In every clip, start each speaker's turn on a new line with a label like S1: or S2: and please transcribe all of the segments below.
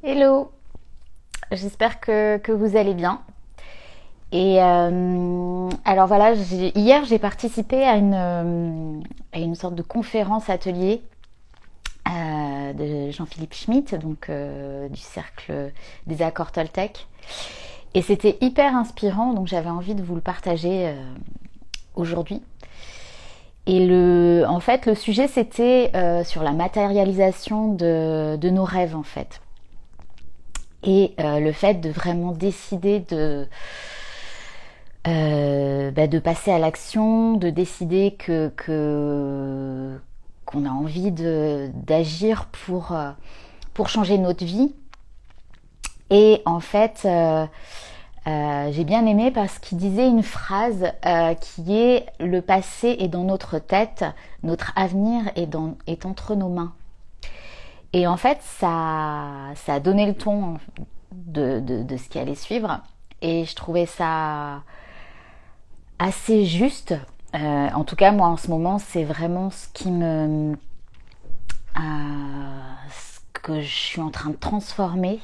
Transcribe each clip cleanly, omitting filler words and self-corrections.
S1: Hello, j'espère que vous allez bien. Et alors voilà, hier j'ai participé à une sorte de conférence atelier de Jean-Philippe Schmitt, donc du cercle des accords Toltec. Et c'était hyper inspirant, donc j'avais envie de vous le partager aujourd'hui. Et en fait, le sujet c'était sur la matérialisation de nos rêves en fait. Et le fait de vraiment décider de passer à l'action, de décider qu'on a envie d'agir pour changer notre vie. Et en fait, j'ai bien aimé parce qu'il disait une phrase qui est: le passé est dans notre tête, notre avenir est entre nos mains. Et en fait, ça a donné le ton de ce qui allait suivre. Et je trouvais ça assez juste. En tout cas, moi, en ce moment, c'est vraiment ce que je suis en train de transformer.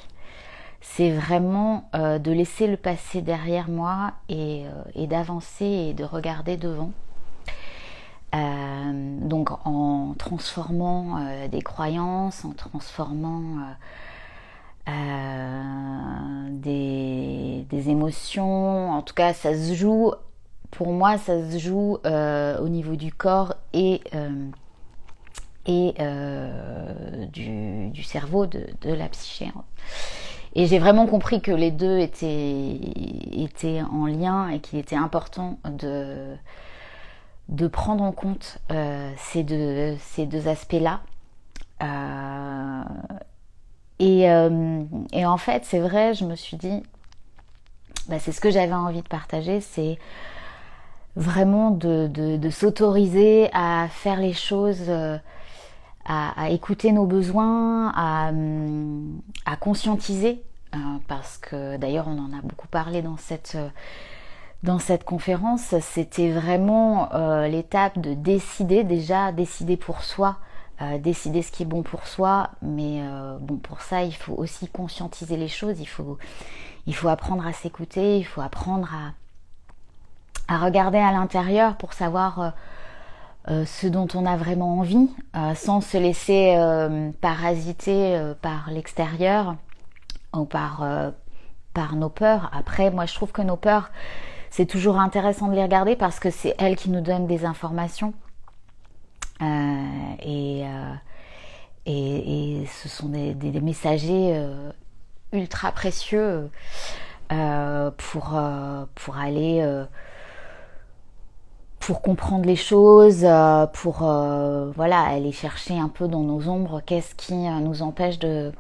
S1: C'est vraiment de laisser le passé derrière moi et d'avancer et de regarder devant. Donc en transformant des croyances, en transformant des émotions. En tout cas, ça se joue, pour moi, ça se joue au niveau du corps et du cerveau, de la psyché. Et j'ai vraiment compris que les deux étaient en lien et qu'il était important de prendre en compte ces deux aspects-là. Euh, et en fait, c'est vrai, je me suis dit, c'est ce que j'avais envie de partager, c'est vraiment de s'autoriser à faire les choses, à écouter nos besoins, à conscientiser, parce que d'ailleurs on en a beaucoup parlé dans cette conférence. C'était vraiment l'étape de décider, déjà décider pour soi, décider ce qui est bon pour soi, mais bon, pour ça il faut aussi conscientiser les choses, il faut apprendre à s'écouter, il faut apprendre à regarder à l'intérieur pour savoir ce dont on a vraiment envie, sans se laisser parasiter par l'extérieur ou par nos peurs. Après, moi je trouve que nos peurs, c'est toujours intéressant de les regarder parce que c'est elles qui nous donnent des informations. Euh, et, euh, et ce sont des messagers ultra précieux pour aller pour comprendre les choses, pour voilà, aller chercher un peu dans nos ombres qu'est-ce qui nous empêche de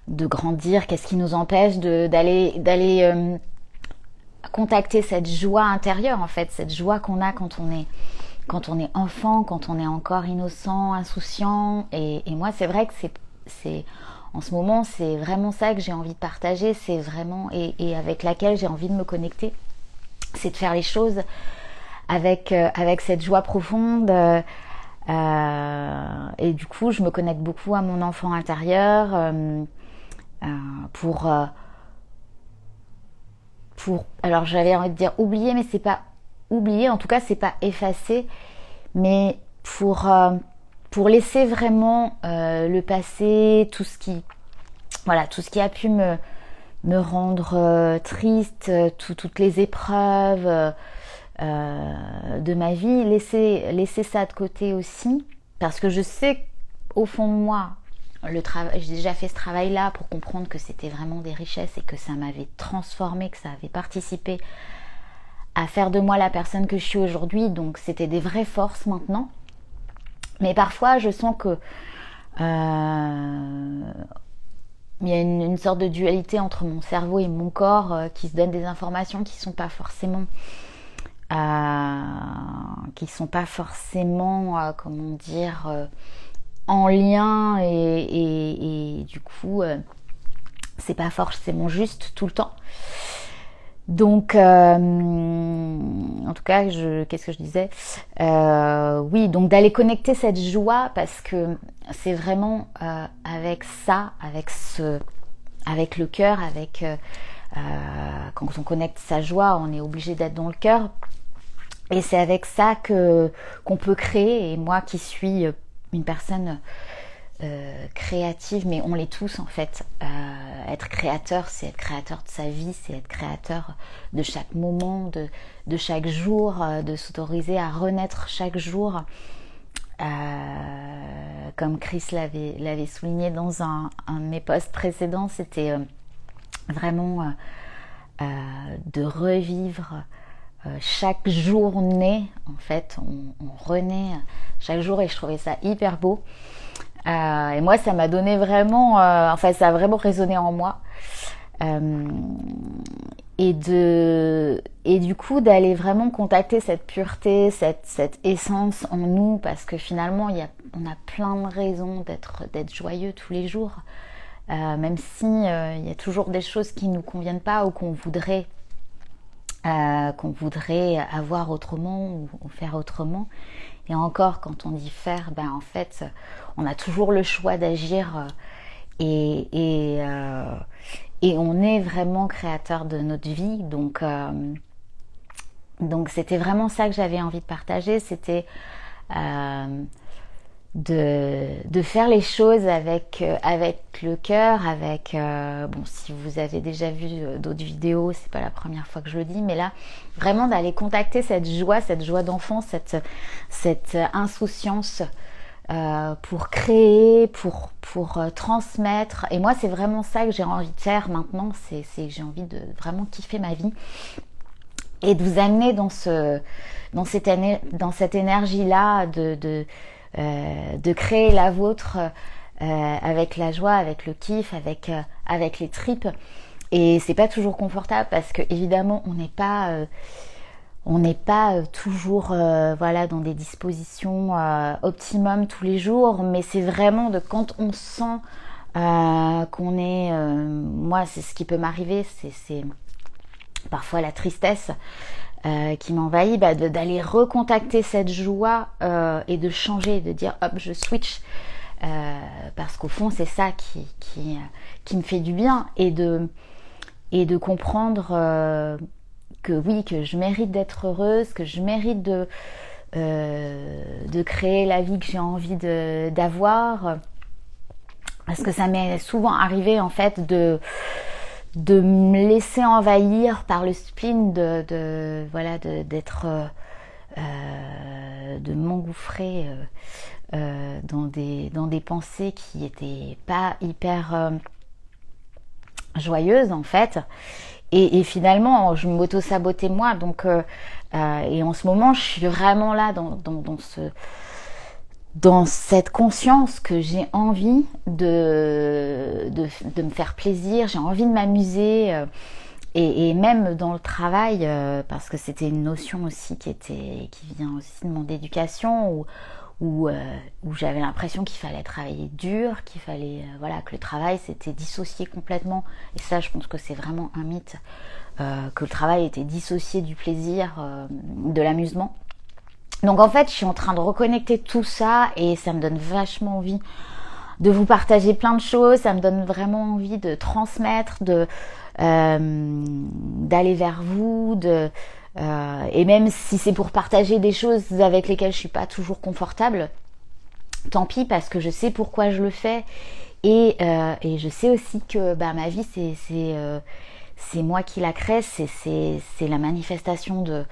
S1: grandir, qu'est-ce qui nous empêche d'aller contacter cette joie intérieure, en fait, cette joie qu'on a quand on est enfant, quand on est encore innocent, insouciant. Et moi, c'est vrai que c'est en ce moment, c'est vraiment ça que j'ai envie de partager, c'est vraiment et avec laquelle j'ai envie de me connecter, c'est de faire les choses avec cette joie profonde. Et du coup, je me connecte beaucoup à mon enfant intérieur euh, pour, euh, alors j'avais envie de dire oublier, mais c'est pas oublier, en tout cas c'est pas effacer, mais pour laisser vraiment le passé, tout ce qui a pu me rendre triste, toutes les épreuves de ma vie, laisser ça de côté aussi, parce que je sais au fond de moi, j'ai déjà fait ce travail-là pour comprendre que c'était vraiment des richesses et que ça m'avait transformé, que ça avait participé à faire de moi la personne que je suis aujourd'hui, donc c'était des vraies forces maintenant. Mais parfois, je sens que il y a une sorte de dualité entre mon cerveau et mon corps qui se donnent des informations qui sont pas forcément comment dire, en lien et du coup c'est pas forcément juste tout le temps. Donc en tout cas, qu'est-ce que je disais, oui, donc d'aller connecter cette joie, parce que c'est vraiment avec ça, avec avec le cœur, quand on connecte sa joie, on est obligé d'être dans le cœur. Et c'est avec ça qu'on peut créer. Et moi qui suis une personne créative, mais on l'est tous en fait. Être créateur, c'est être créateur de sa vie, c'est être créateur de chaque moment, de chaque jour, de s'autoriser à renaître chaque jour. Comme Chris l'avait souligné dans un de mes posts précédents, c'était vraiment de revivre chaque journée. En fait, on renaît chaque jour et je trouvais ça hyper beau. Et moi, ça m'a donné vraiment, ça a vraiment résonné en moi. Et du coup, d'aller vraiment contacter cette pureté, cette essence en nous, parce que finalement, on a plein de raisons d'être joyeux tous les jours, même si il y a toujours des choses qui nous conviennent pas ou qu'on voudrait avoir autrement ou faire autrement. Et encore, quand on dit faire, en fait, on a toujours le choix d'agir et on est vraiment créateur de notre vie. Donc c'était vraiment ça que j'avais envie de partager. C'était de faire les choses avec le cœur, si vous avez déjà vu d'autres vidéos, c'est pas la première fois que je le dis, mais là vraiment d'aller contacter cette joie d'enfant, cette insouciance pour créer, pour transmettre. Et moi c'est vraiment ça que j'ai envie de faire maintenant, c'est que j'ai envie de vraiment kiffer ma vie et de vous amener dans cette énergie là de créer la vôtre avec la joie, avec le kiff, avec les tripes. Et c'est pas toujours confortable parce que évidemment on n'est pas toujours dans des dispositions optimum tous les jours, mais c'est vraiment quand on sent qu'on est moi c'est ce qui peut m'arriver, c'est parfois la tristesse qui m'envahit, d'aller recontacter cette joie et de changer, de dire hop, je switch, parce qu'au fond c'est ça qui me fait du bien, et de comprendre que je mérite d'être heureuse, que je mérite de créer la vie que j'ai envie d'avoir, parce que ça m'est souvent arrivé en fait de me laisser envahir par le spleen, de m'engouffrer dans des pensées qui étaient pas hyper joyeuses en fait, et finalement je m'auto-sabotais moi, donc et en ce moment je suis vraiment là dans cette conscience que j'ai envie de me faire plaisir, j'ai envie de m'amuser, et même dans le travail, parce que c'était une notion aussi qui vient aussi de mon éducation, où j'avais l'impression qu'il fallait travailler dur, qu'il fallait que le travail c'était dissocié complètement, et ça je pense que c'est vraiment un mythe, que le travail était dissocié du plaisir, de l'amusement. Donc en fait, je suis en train de reconnecter tout ça et ça me donne vachement envie de vous partager plein de choses. Ça me donne vraiment envie de transmettre, d'aller vers vous, et même si c'est pour partager des choses avec lesquelles je suis pas toujours confortable, tant pis, parce que je sais pourquoi je le fais, et je sais aussi que ma vie c'est moi qui la crée, c'est la manifestation de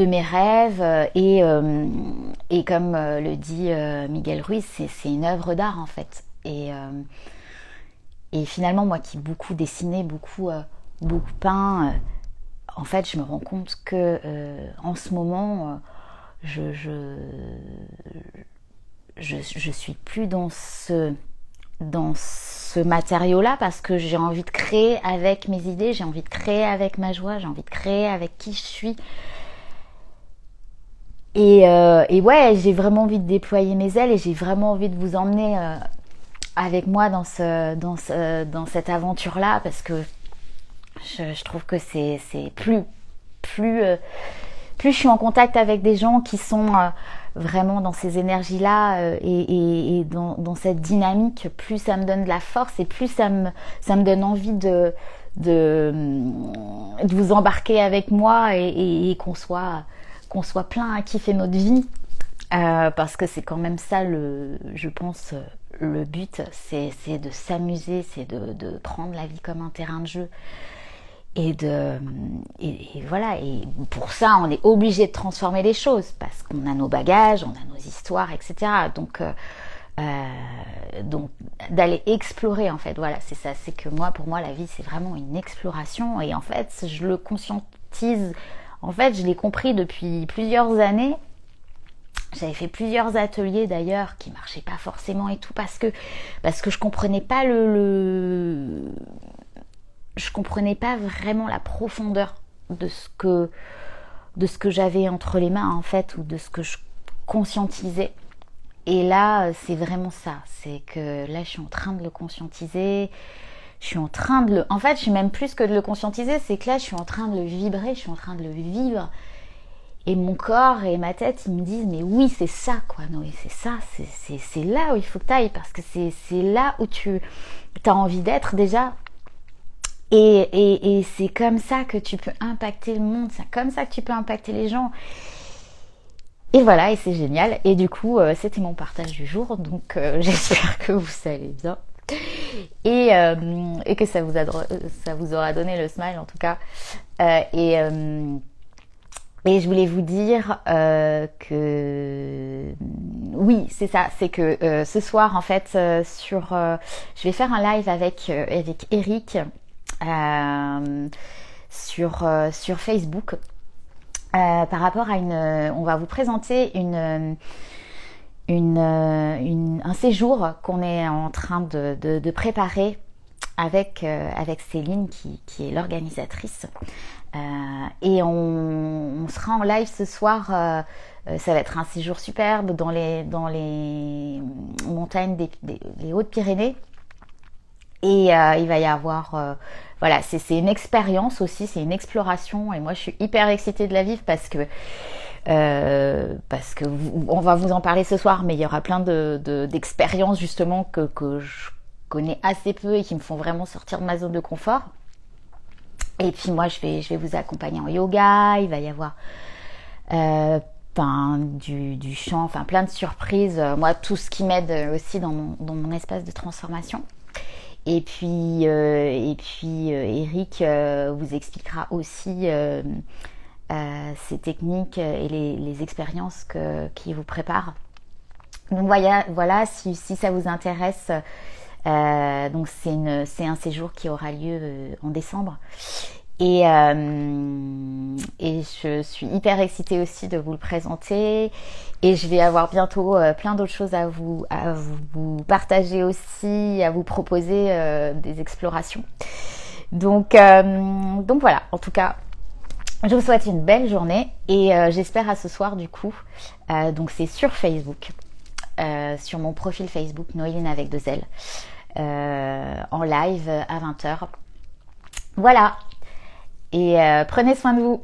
S1: mes rêves, et comme le dit Miguel Ruiz, c'est une œuvre d'art en fait, et finalement moi qui beaucoup dessinais, beaucoup peint, en fait je me rends compte que en ce moment je suis plus dans ce matériau là, parce que j'ai envie de créer avec mes idées, j'ai envie de créer avec ma joie, j'ai envie de créer avec qui je suis. Et ouais, j'ai vraiment envie de déployer mes ailes, et j'ai vraiment envie de vous emmener avec moi dans cette aventure-là, parce que je trouve que c'est plus plus je suis en contact avec des gens qui sont vraiment dans ces énergies-là et dans cette dynamique, plus ça me donne de la force et plus ça me donne envie de vous embarquer avec moi et qu'on soit plein à kiffer notre vie. Parce que c'est quand même ça, je pense, le but, c'est de s'amuser, c'est de prendre la vie comme un terrain de jeu. Et voilà, et pour ça, on est obligé de transformer les choses, parce qu'on a nos bagages, on a nos histoires, etc. Donc d'aller explorer, en fait, voilà, c'est ça, c'est que pour moi, la vie, c'est vraiment une exploration, et en fait, je le conscientise, en fait, je l'ai compris depuis plusieurs années. J'avais fait plusieurs ateliers d'ailleurs qui marchaient pas forcément et tout parce que je comprenais pas je comprenais pas vraiment la profondeur de ce que j'avais entre les mains en fait, ou de ce que je conscientisais. Et là, c'est vraiment ça, c'est que là je suis en train de le conscientiser. En fait, je suis même plus que de le conscientiser, c'est que là je suis en train de le vibrer, je suis en train de le vivre. Et mon corps et ma tête, ils me disent, mais oui, c'est ça, quoi, Noé, c'est ça, c'est là où il faut que tu ailles, parce que c'est là où tu as envie d'être déjà. Et c'est comme ça que tu peux impacter le monde, c'est comme ça que tu peux impacter les gens. Et voilà, et c'est génial. Et du coup, c'était mon partage du jour, donc j'espère que vous allez bien. Et que ça vous aura donné le smile, en tout cas. Et je voulais vous dire que oui, c'est ça, c'est que ce soir en fait je vais faire un live avec Eric sur Facebook par rapport à on va vous présenter un séjour qu'on est en train de préparer avec Céline qui est l'organisatrice. Et on sera en live ce soir. Ça va être un séjour superbe dans les montagnes des Hautes-Pyrénées. Et il va y avoir... voilà, c'est une expérience aussi, c'est une exploration. Et moi, je suis hyper excitée de la vivre parce que on va vous en parler ce soir, mais il y aura plein d'expériences justement que je connais assez peu et qui me font vraiment sortir de ma zone de confort. Et puis moi, je vais vous accompagner en yoga. Il va y avoir du chant, enfin plein de surprises. Moi, tout ce qui m'aide aussi dans mon espace de transformation. Et puis Eric vous expliquera aussi ces techniques et les expériences qui vous préparent. Donc voilà, si ça vous intéresse. Donc c'est un séjour qui aura lieu en décembre et je suis hyper excitée aussi de vous le présenter, et je vais avoir bientôt plein d'autres choses à vous partager aussi, à vous proposer des explorations. Donc voilà, en tout cas je vous souhaite une belle journée et j'espère à ce soir du coup. Donc c'est sur Facebook, sur mon profil Facebook Noéline avec 2 L. En live à 20h. Voilà. Et prenez soin de vous.